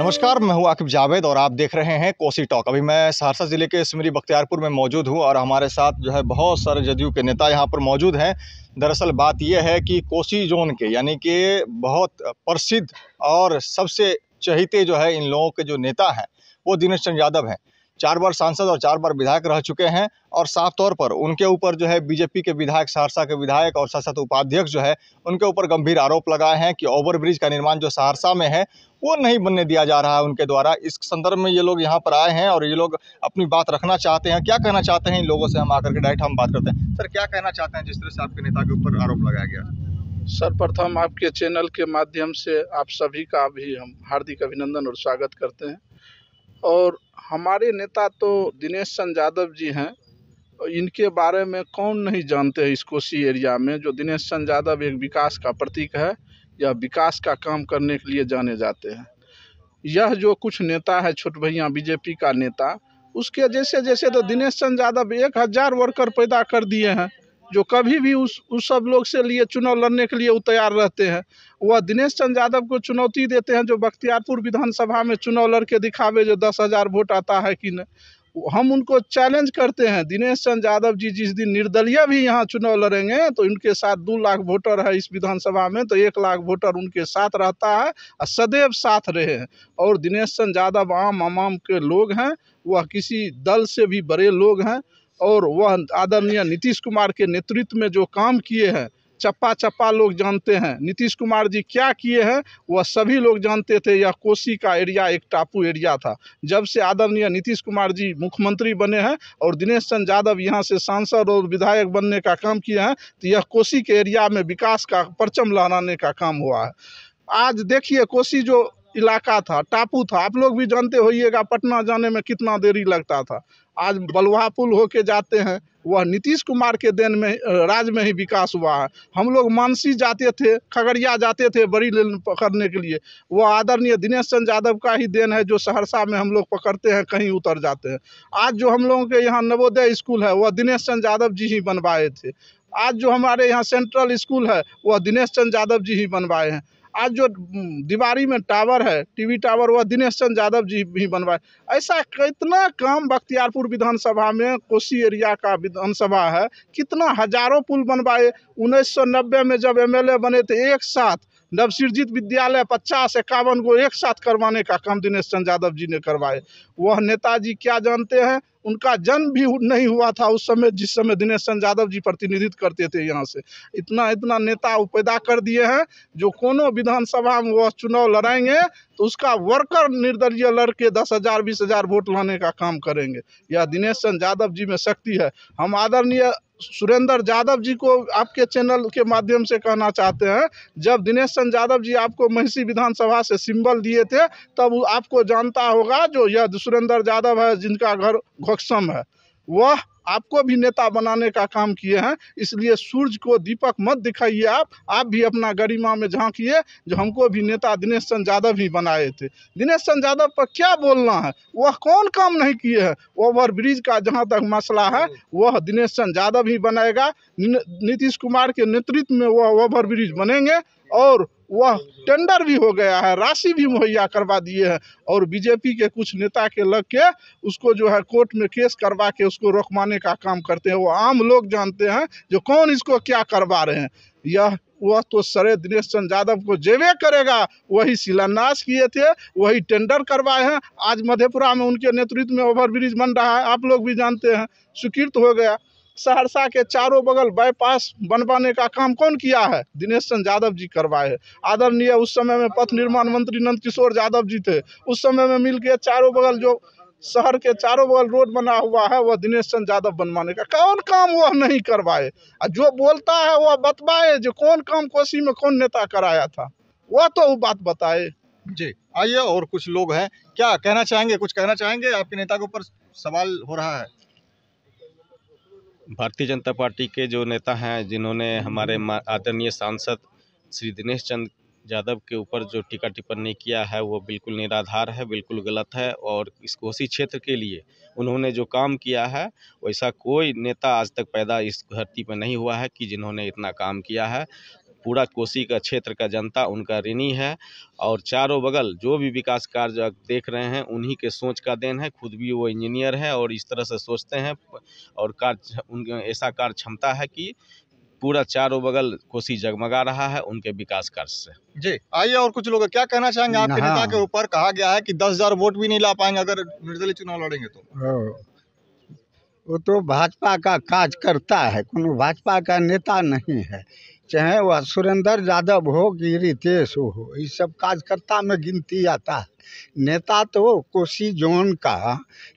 नमस्कार, मैं हूं आकिब जावेद और आप देख रहे हैं कोसी टॉक। अभी मैं सहरसा ज़िले के सिमरी बख्तियारपुर में मौजूद हूं और हमारे साथ जो है बहुत सारे जदयू के नेता यहां पर मौजूद हैं। दरअसल बात यह है कि कोसी जोन के यानी कि बहुत प्रसिद्ध और सबसे चहेते जो है इन लोगों के जो नेता हैं वो दिनेश चंद्र यादव हैं। 4 बार सांसद और 4 बार विधायक रह चुके हैं और साफ तौर पर उनके ऊपर जो है बीजेपी के विधायक, सहरसा के विधायक और साथ साथ उपाध्यक्ष जो है उनके ऊपर गंभीर आरोप लगाए हैं कि ओवरब्रिज का निर्माण जो सहरसा में है वो नहीं बनने दिया जा रहा है उनके द्वारा। इस संदर्भ में ये लोग यहाँ पर आए हैं और ये लोग अपनी बात रखना चाहते हैं। क्या कहना चाहते हैं इन लोगों से हम आकर के डायरेक्ट हम बात करते हैं। सर, क्या कहना चाहते हैं जिस तरह से आपके नेता के ऊपर आरोप लगाया गया? सर्वप्रथम आपके चैनल के माध्यम से आप सभी का भी हम हार्दिक अभिनंदन और स्वागत करते हैं। और हमारे नेता तो दिनेश चंद्र यादव जी हैं, इनके बारे में कौन नहीं जानते हैं। इस कोसी एरिया में जो दिनेश चंद्र यादव एक विकास का प्रतीक है, यह विकास का काम करने के लिए जाने जाते हैं। यह जो कुछ नेता है छोट भैया बीजेपी का नेता, उसके जैसे जैसे तो दिनेश चंद्र यादव 1000 वर्कर पैदा कर दिए हैं जो कभी भी उस सब लोग से लिए चुनाव लड़ने के लिए वो तैयार रहते हैं। वह दिनेश चंद्र यादव को चुनौती देते हैं जो बख्तियारपुर विधानसभा में चुनाव लड़के दिखावे जो 10,000 वोट आता है कि नहीं। हम उनको चैलेंज करते हैं। दिनेश चंद्र यादव जी जिस दिन निर्दलीय भी यहाँ चुनाव लड़ेंगे तो इनके साथ 2 लाख वोटर है इस विधानसभा में, तो 1 लाख वोटर उनके साथ रहता है और सदैव साथ रहे हैं। और दिनेश चंद्र यादव आम के लोग हैं, वह किसी दल से भी बड़े लोग हैं और वह आदरणीय नीतीश कुमार के नेतृत्व में जो काम किए हैं चप्पा चप्पा लोग जानते हैं। नीतीश कुमार जी क्या किए हैं वह सभी लोग जानते थे। यह कोसी का एरिया एक टापू एरिया था। जब से आदरणीय नीतीश कुमार जी मुख्यमंत्री बने हैं और दिनेश चंद्र यादव यहाँ से सांसद और विधायक बनने का काम किए हैं तो यह कोसी के एरिया में विकास का परचम लहराने का काम हुआ है। आज देखिए कोसी जो इलाका था, टापू था, आप लोग भी जानते होइएगा पटना जाने में कितना देरी लगता था। आज बलुआ पुल होके जाते हैं, वह नीतीश कुमार के देन में राज में ही विकास हुआ है। हम लोग मानसी जाते थे, खगड़िया जाते थे बड़ी लेन पकड़ने के लिए, वह आदरणीय दिनेश चंद्र यादव का ही देन है जो सहरसा में हम लोग पकड़ते हैं कहीं उतर जाते हैं। आज जो हम लोगों के यहाँ नवोदय स्कूल है वह दिनेश चंद्र यादव जी ही बनवाए थे। आज जो हमारे यहाँ सेंट्रल स्कूल है वह दिनेश चंद्र यादव जी ही बनवाए हैं। आज जो दीवारी में टावर है, टीवी टावर, वह दिनेश चंद्र यादव जी भी बनवाए। ऐसा कितना काम बख्तियारपुर विधानसभा में, कोसी एरिया का विधानसभा है, कितना हजारों पुल बनवाए। 1990 में जब एमएलए बने थे एक साथ नवसृजित विद्यालय 50-51 को एक साथ करवाने का काम दिनेश चंद्र यादव जी ने करवाए। वह नेताजी क्या जानते हैं, उनका जन्म भी नहीं हुआ था उस समय जिस समय दिनेश चंद्र यादव जी प्रतिनिधित्व करते थे यहाँ से। इतना नेता पैदा कर दिए हैं जो कोनो विधानसभा में वह चुनाव लड़ाएंगे तो उसका वर्कर निर्दलीय लड़के 10,000 20,000 वोट लाने का काम करेंगे। यह दिनेश चंद्र यादव जी में शक्ति है। हम आदरणीय सुरेंद्र यादव जी को आपके चैनल के माध्यम से कहना चाहते हैं, जब दिनेश चंद्र यादव जी आपको महिषी विधानसभा से सिंबल दिए थे तब आपको जानता होगा जो यह सुरेंद्र यादव है जिनका घर घोकसम है, वह आपको भी नेता बनाने का काम किए हैं। इसलिए सूरज को दीपक मत दिखाइए, आप भी अपना गरिमा में झांकिए जो हमको भी नेता दिनेश चंद्र यादव ही बनाए थे। दिनेश चंद्र यादव पर क्या बोलना है, वह कौन काम नहीं किए हैं। ओवर ब्रिज का जहां तक मसला है वह दिनेश चंद्र यादव ही बनाएगा। नीतीश कुमार के नेतृत्व में वह ओवर ब्रिज बनेंगे और वह टेंडर भी हो गया है, राशि भी मुहैया करवा दिए हैं। और बीजेपी के कुछ नेता के लग के उसको जो है कोर्ट में केस करवा के उसको रोकवाने का काम करते हैं। वो आम लोग जानते हैं जो कौन इसको क्या करवा रहे हैं। वह तो सरे दिनेश चंद्र यादव को जेबे करेगा। वही शिलान्यास किए थे, वही टेंडर करवाए हैं। आज मधेपुरा में उनके नेतृत्व में ओवरब्रिज बन रहा है, आप लोग भी जानते हैं, स्वीकृत हो गया। सहरसा के चारों बगल बाईपास बनवाने का काम कौन किया है, दिनेश चंद्र यादव जी करवाए हैं। आदरणीय उस समय में पथ निर्माण मंत्री नंद किशोर यादव जी थे, उस समय में मिलकर चारों बगल जो शहर के चारों बगल रोड बना हुआ है वह दिनेश चंद्र यादव बनवाने का कौन काम वह नहीं करवाए। जो बोलता है वह बतवाए जो कौन काम कोसी में कौन नेता कराया था, वह तो वो बात बताए। जी आइए, और कुछ लोग हैं, क्या कहना चाहेंगे, कुछ कहना चाहेंगे? आपके नेता के ऊपर सवाल हो रहा है। भारतीय जनता पार्टी के जो नेता हैं जिन्होंने हमारे आदरणीय सांसद श्री दिनेश चंद्र यादव के ऊपर जो टीका टिप्पणी किया है वो बिल्कुल निराधार है, बिल्कुल गलत है। और इस कोसी क्षेत्र के लिए उन्होंने जो काम किया है वैसा कोई नेता आज तक पैदा इस धरती पर नहीं हुआ है कि जिन्होंने इतना काम किया है। पूरा कोसी का क्षेत्र का जनता उनका ऋणी है। और चारों बगल जो भी विकास कार्य आप देख रहे हैं उन्हीं के सोच का देन है। खुद भी वो इंजीनियर है और इस तरह से सोचते हैं और उनके ऐसा कार्य क्षमता है कि पूरा चारों बगल कोसी जगमगा रहा है उनके विकास कार्य से। जी आइए, और कुछ लोग क्या कहना चाहेंगे आपके हाँ। नेता के ऊपर? कहा गया है कि 10,000 वोट भी नहीं ला पाएंगे अगर निर्दलीय चुनाव लड़ेंगे तो। वो तो भाजपा का काज करता है, कोनो भाजपा का नेता नहीं है। चाहे वह सुरेंद्र यादव हो कि रितेश हो, ये सब कार्यकर्ता में गिनती आता है। नेता तो कोसी जोन का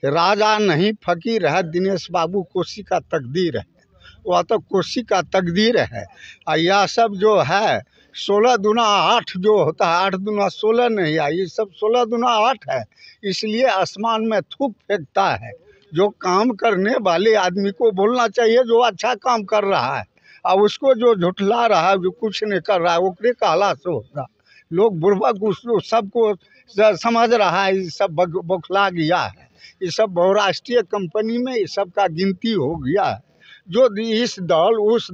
राजा नहीं फकीर है। दिनेश बाबू कोसी का तकदीर है, वह तो कोसी का तकदीर है। और यह सब जो है 16 दूना 8 जो होता है, 8 दूना 16 नहीं है, ये सब 16 दूना 8 है। इसलिए आसमान में थूक फेंकता है। जो काम करने वाले आदमी को बोलना चाहिए जो अच्छा काम कर रहा है, और उसको जो झुठला रहा है, जो कुछ नहीं कर रहा है, ओकरे कहला से होगा। लोग बुढ़बक उसको सबको समझ रहा है, ये सब बौखला गया है। ये सब बहुराष्ट्रीय कंपनी में ये सब का गिनती हो गया है। जो इस दल उस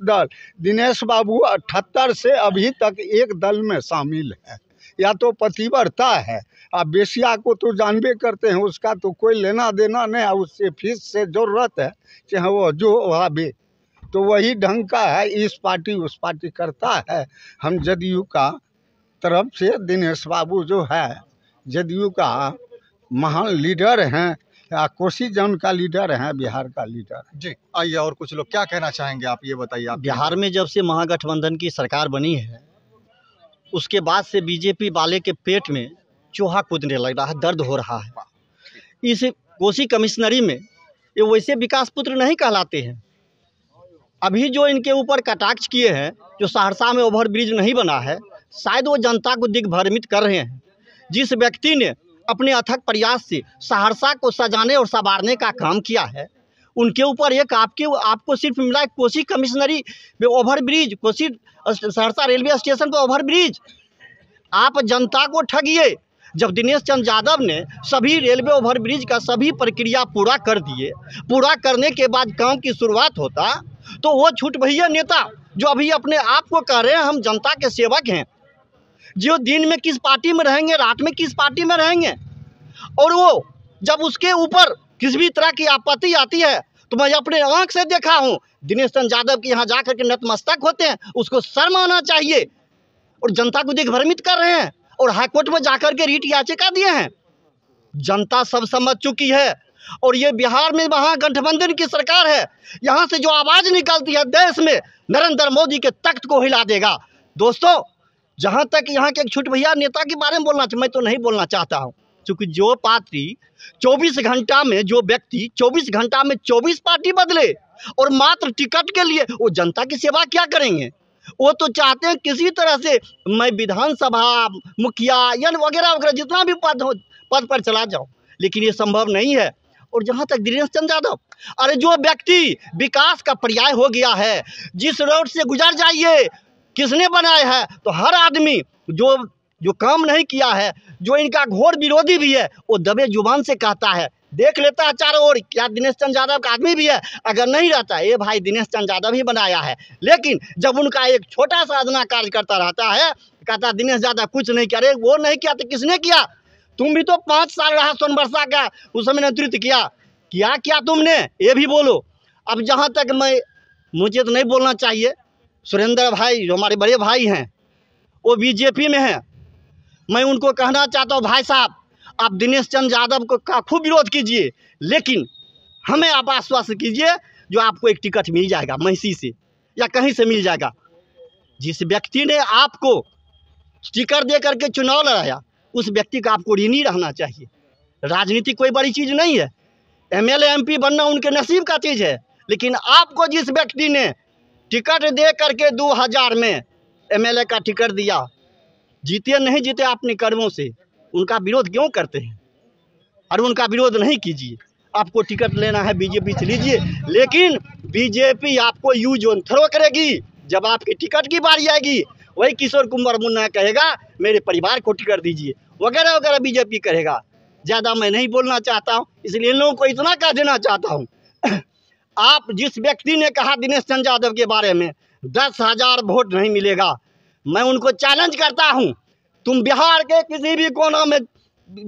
दल, दिनेश बाबू 78 से अभी तक एक दल में शामिल है। या तो पतिव्रता है, अब बेसिया को तो जानबे करते हैं, उसका तो कोई लेना देना नहीं है, उससे फीस से ज़रूरत है चाहे वो जो आवे, तो वही ढंग का है। इस पार्टी उस पार्टी करता है। हम जदयू का तरफ से दिनेश बाबू जो है जदयू का महान लीडर हैं, या कोसी जोन का लीडर हैं, बिहार का लीडर। जी आइए, और कुछ लोग क्या कहना चाहेंगे आप ये बताइए। आप बिहार में जब से महागठबंधन की सरकार बनी है उसके बाद से बीजेपी वाले के पेट में चूहा कूदने लग रहा है, दर्द हो रहा है। इस कोसी कमिश्नरी में ये वैसे विकास पुत्र नहीं कहलाते हैं। अभी जो इनके ऊपर कटाक्ष किए हैं, जो सहरसा में ओवरब्रिज नहीं बना है, शायद वो जनता को दिग्भ्रमित कर रहे हैं। जिस व्यक्ति ने अपने अथक प्रयास से सहरसा को सजाने और संवारने का काम किया है, उनके ऊपर एक आपको सिर्फ मिला है कोसी कमिश्नरी में overbridge, Kosi Saharsa railway station पर ओवरब्रिज। आप जनता को ठगिए। जब दिनेश चंद्र यादव ने सभी रेलवे ओवरब्रिज का सभी प्रक्रिया पूरा कर दिए, पूरा करने के बाद काम की शुरुआत होता, तो वो छूट भैया नेता जो अभी अपने आप को कह रहे हैं हम जनता के सेवक हैं, जो दिन में किस पार्टी में रहेंगे, रात में किस पार्टी में रहेंगे, और वो जब उसके ऊपर किसी भी तरह की आपत्ति आती है तो मैं अपने आंख से देखा हूँ, दिनेश चंद्र यादव के यहाँ जाकर के नतमस्तक होते हैं। उसको शर्म आना चाहिए। और जनता को दिग्भ्रमित कर रहे हैं और हाईकोर्ट में जाकर के रीट याचिका दिए हैं। जनता सब समझ चुकी है। और ये बिहार में महागठबंधन की सरकार है। यहाँ से जो आवाज़ निकलती है देश में नरेंद्र मोदी के तख्त को हिला देगा। दोस्तों, जहाँ तक यहाँ के एक छुट भैया नेता के बारे में बोलना चाहिए, मैं तो नहीं बोलना चाहता हूँ, क्योंकि जो पार्टी 24 घंटा में, जो व्यक्ति 24 घंटा में 24 पार्टी बदले और मात्र टिकट के लिए, वो जनता की सेवा क्या करेंगे? वो तो चाहते हैं किसी तरह से मैं विधानसभा मुखिया या वगैरह वगैरह जितना भी पद पर चला जाऊं, लेकिन ये संभव नहीं है। और जहाँ तक दिनेश चंद्र यादव, अरे जो व्यक्ति विकास का पर्याय हो गया है, जिस रोड से गुजर जाइए किसने बनाया है, तो हर आदमी जो काम नहीं किया है, जो इनका घोर विरोधी भी है, वो दबे जुबान से कहता है, देख लेता है चारों ओर क्या दिनेश चंद्र यादव का आदमी भी है। अगर नहीं रहता ये भाई दिनेश चंद्र यादव ही बनाया है, लेकिन जब उनका एक छोटा सा अदना कार्य करता रहता है, कहता दिनेश यादव कुछ नहीं किया। अरे वो नहीं किया तो किसने किया? तुम भी तो 5 साल रहा सोनबरसा का, उस समय नेतृत्व किया तुमने, ये भी बोलो। अब जहाँ तक मुझे तो नहीं बोलना चाहिए, सुरेंद्र भाई जो हमारे बड़े भाई हैं वो बीजेपी में हैं, मैं उनको कहना चाहता हूँ, भाई साहब आप दिनेश चंद्र यादव को का खूब विरोध कीजिए, लेकिन हमें आप आश्वासन कीजिए जो आपको एक टिकट मिल जाएगा महिषी से या कहीं से मिल जाएगा। जिस व्यक्ति ने आपको टिकट दे करके चुनाव लड़ाया, उस व्यक्ति का आपको ऋणी रहना चाहिए। राजनीति कोई बड़ी चीज़ नहीं है, एमएलए एमपी बनना उनके नसीब का चीज़ है, लेकिन आपको जिस व्यक्ति ने टिकट दे करके 2000 में एमएलए का टिकट दिया, जीते नहीं जीते अपने कर्मों से, उनका विरोध क्यों करते हैं? और उनका विरोध नहीं कीजिए। आपको टिकट लेना है बीजेपी से लीजिए, लेकिन बीजेपी आपको यूज ऑन थ्रो करेगी। जब आपकी टिकट की बारी आएगी, वही किशोर कुमार मुन्ना कहेगा मेरे परिवार को टिकट दीजिए, वगैरह वगैरह बीजेपी करेगा। ज़्यादा मैं नहीं बोलना चाहता हूँ, इसलिए इन लोगों को इतना कह देना चाहता हूँ। आप जिस व्यक्ति ने कहा दिनेश चंद्र यादव के बारे में 10,000 वोट नहीं मिलेगा। मैं उनको चैलेंज करता हूं, तुम बिहार के किसी भी कोना में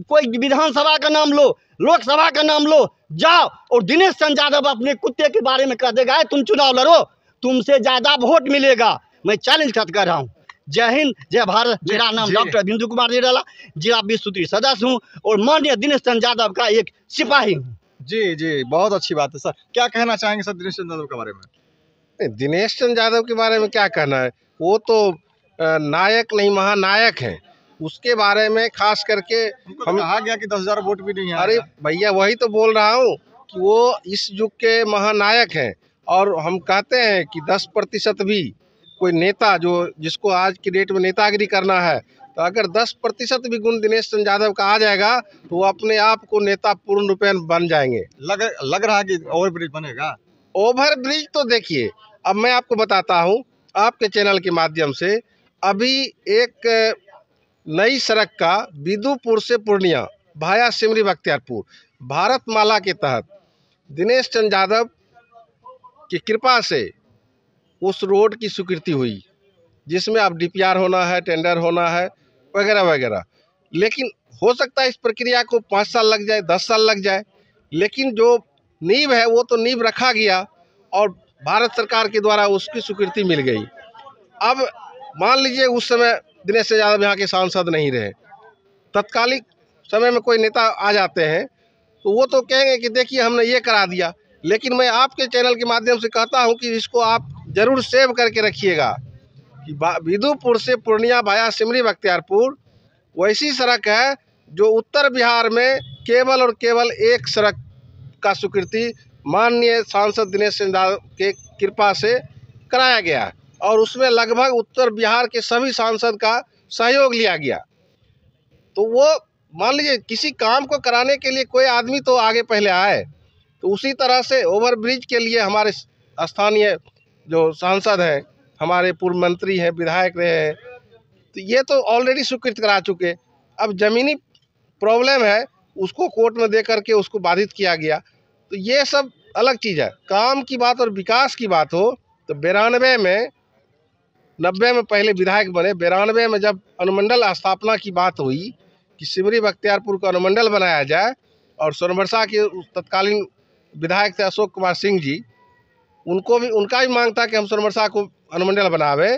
कोई विधानसभा का नाम लो, लोकसभा का नाम लो, जाओ और दिनेश चंद्र यादव अपने कुत्ते के बारे में कह देगा तुम चुनाव लड़ो, तुमसे ज़्यादा वोट मिलेगा। मैं चैलेंज कर रहा हूँ। जय हिंद, जय भारत। मेरा नाम डॉक्टर बिंदु कुमार निराला, जिला विस्तृत सदस्य हूँ और माननीय दिनेश चंद्र यादव का एक सिपाही हूँ। जी जी, बहुत अच्छी बात है सर। क्या कहना चाहेंगे सर दिनेश चंद्र यादव के बारे में? दिनेश चंद्र यादव के बारे में क्या कहना है, वो तो नायक नहीं महानायक हैं। उसके बारे में खास करके हम कहा गया कि 10,000 वोट भी नहीं है। अरे भैया वही तो बोल रहा हूँ कि वो इस युग के महानायक हैं। और हम कहते हैं कि 10% भी कोई नेता जो जिसको आज की डेट में नेतागिरी करना है, तो अगर 10% भी गुण दिनेश चंद्र यादव का आ जाएगा तो वो अपने आप को नेता पूर्ण रूपेण बन जाएंगे। लग रहा है कि ओवरब्रिज बनेगा। ओवर ब्रिज तो देखिए, अब मैं आपको बताता हूँ आपके चैनल के माध्यम से, अभी एक नई सड़क का बिदुपुर से पूर्णिया भाया सिमरी बख्तियारपुर भारतमाला के तहत दिनेश चंद्र यादव की कृपा से उस रोड की स्वीकृति हुई, जिसमें अब DPR होना है, टेंडर होना है, वगैरह वगैरह। लेकिन हो सकता है इस प्रक्रिया को 5 साल लग जाए, 10 साल लग जाए, लेकिन जो नींव है वो तो नींव रखा गया और भारत सरकार के द्वारा उसकी स्वीकृति मिल गई। अब मान लीजिए उस समय दिनेश यादव यहाँ के सांसद नहीं रहे, तत्कालिक समय में कोई नेता आ जाते हैं तो वो तो कहेंगे कि देखिए हमने ये करा दिया। लेकिन मैं आपके चैनल के माध्यम से कहता हूँ कि इसको आप ज़रूर सेव करके रखिएगा कि बिदुपुर से पूर्णिया भाया सिमरी बख्तियारपुर वैसी सड़क है जो उत्तर बिहार में केवल और केवल एक सड़क का स्वीकृति माननीय सांसद दिनेश चंद्र यादव के कृपा से कराया गया और उसमें लगभग उत्तर बिहार के सभी सांसद का सहयोग लिया गया। तो वो मान लीजिए किसी काम को कराने के लिए कोई आदमी तो आगे पहले आए, तो उसी तरह से ओवरब्रिज के लिए हमारे स्थानीय जो सांसद हैं, हमारे पूर्व मंत्री हैं, विधायक रहे हैं, तो ये तो ऑलरेडी स्वीकृत करा चुके। अब ज़मीनी प्रॉब्लम है, उसको कोर्ट में दे करके उसको बाधित किया गया, तो ये सब अलग चीज़ है। काम की बात और विकास की बात हो तो 92 में 90 में पहले विधायक बने, 92 में जब अनुमंडल स्थापना की बात हुई कि सिमरी बख्तियारपुर को अनुमंडल बनाया जाए और सोनबरसा के तत्कालीन विधायक थे अशोक कुमार सिंह जी, उनका भी मांग था कि हम सोनबरसा को अनुमंडल बनावे,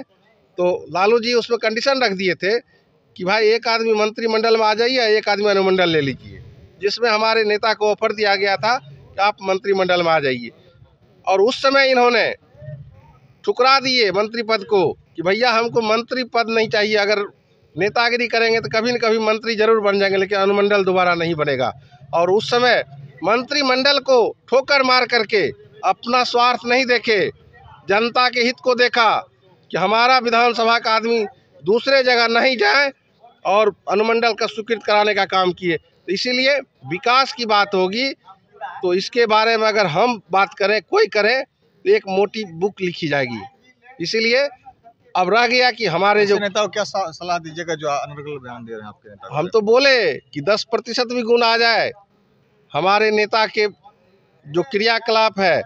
तो लालू जी उसमें कंडीशन रख दिए थे कि भाई एक आदमी मंत्रिमंडल में आ जाइए, एक आदमी अनुमंडल ले लीजिए, जिसमें हमारे नेता को ऑफर दिया गया था कि आप मंत्रिमंडल में आ जाइए। और उस समय इन्होंने ठुकरा दिए मंत्री पद को कि भैया हमको मंत्री पद नहीं चाहिए, अगर नेतागिरी करेंगे तो कभी न कभी मंत्री जरूर बन जाएंगे, लेकिन अनुमंडल दोबारा नहीं बनेगा। और उस समय मंत्रिमंडल को ठोकर मार करके अपना स्वार्थ नहीं देखे, जनता के हित को देखा कि हमारा विधानसभा का आदमी दूसरे जगह नहीं जाए और अनुमंडल का स्वीकृत कराने का काम किए। तो इसीलिए विकास की बात होगी तो इसके बारे में अगर हम बात करें, कोई करे, तो एक मोटी बुक लिखी जाएगी। इसीलिए अब रह गया कि हमारे जो नेता को क्या सलाह दीजिएगा जो अनर्गल बयान दे रहे हैं आपके नेता? हम तो बोले कि 10% भी गुण आ जाए हमारे नेता के जो क्रियाकलाप है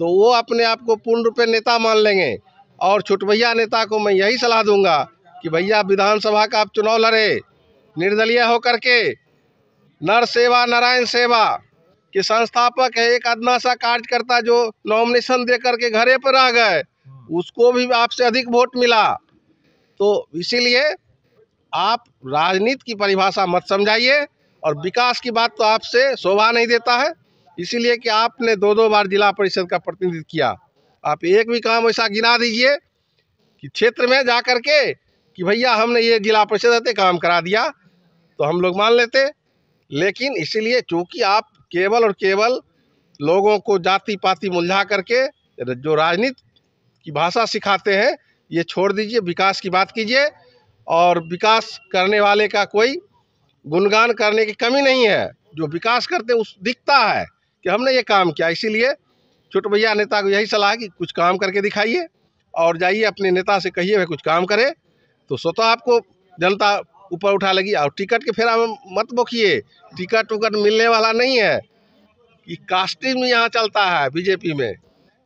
तो वो अपने आप को पूर्ण रूप से नेता मान लेंगे। और छुटभैया नेता को मैं यही सलाह दूंगा कि भैया विधानसभा का आप चुनाव लड़े निर्दलीय होकर के, नर सेवा नारायण सेवा के संस्थापक है, एक अदना सा कार्यकर्ता जो नॉमिनेशन दे करके घरे पर रह गए, उसको भी आपसे अधिक वोट मिला। तो इसीलिए आप राजनीति की परिभाषा मत समझाइए और विकास की बात तो आपसे शोभा नहीं देता है, इसीलिए कि आपने 2 बार जिला परिषद का प्रतिनिधित्व किया। आप एक भी काम ऐसा गिना दीजिए कि क्षेत्र में जा कर के कि भैया हमने ये जिला परिषद काम करा दिया, तो हम लोग मान लेते। लेकिन इसीलिए चूँकि आप केवल और केवल लोगों को जाति पाति मुलझा करके जो राजनीति की भाषा सिखाते हैं, ये छोड़ दीजिए, विकास की बात कीजिए। और विकास करने वाले का कोई गुणगान करने की कमी नहीं है, जो विकास करते उस दिखता है कि हमने ये काम किया। इसीलिए छोटे भैया नेता को यही सलाह कि कुछ काम करके दिखाइए और जाइए अपने नेता से कहिए वे कुछ काम करे, तो स्वतः आपको जनता ऊपर उठा लगी। और टिकट के फेरा में मत बोखिए, टिकट उकट मिलने वाला नहीं है। कि कास्टिज्म यहाँ चलता है बीजेपी में,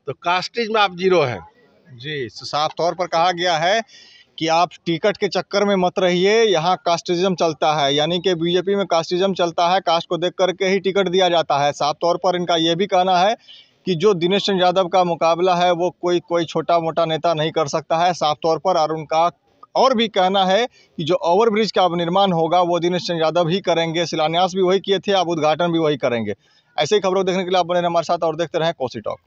तो कास्टिज्म में आप जीरो हैं। जी, साफ तौर पर कहा गया है कि आप टिकट के चक्कर में मत रहिए, यहाँ कास्टिज़्म चलता है, यानी कि बीजेपी में कास्टिज़्म चलता है, कास्ट को देख करके ही टिकट दिया जाता है। साफ तौर पर इनका ये भी कहना है कि जो दिनेश चंद्र यादव का मुकाबला है वो कोई छोटा मोटा नेता नहीं कर सकता है, साफ तौर पर। और उनका और भी कहना है कि जो ओवरब्रिज का अब निर्माण होगा वो दिनेश चंद्र यादव ही करेंगे, शिलान्यास भी वही किए थे, अब उद्घाटन भी वही करेंगे। ऐसे ही खबरों को देखने के लिए आप बने रहें हमारे साथ और देखते रहें कोसी टॉक।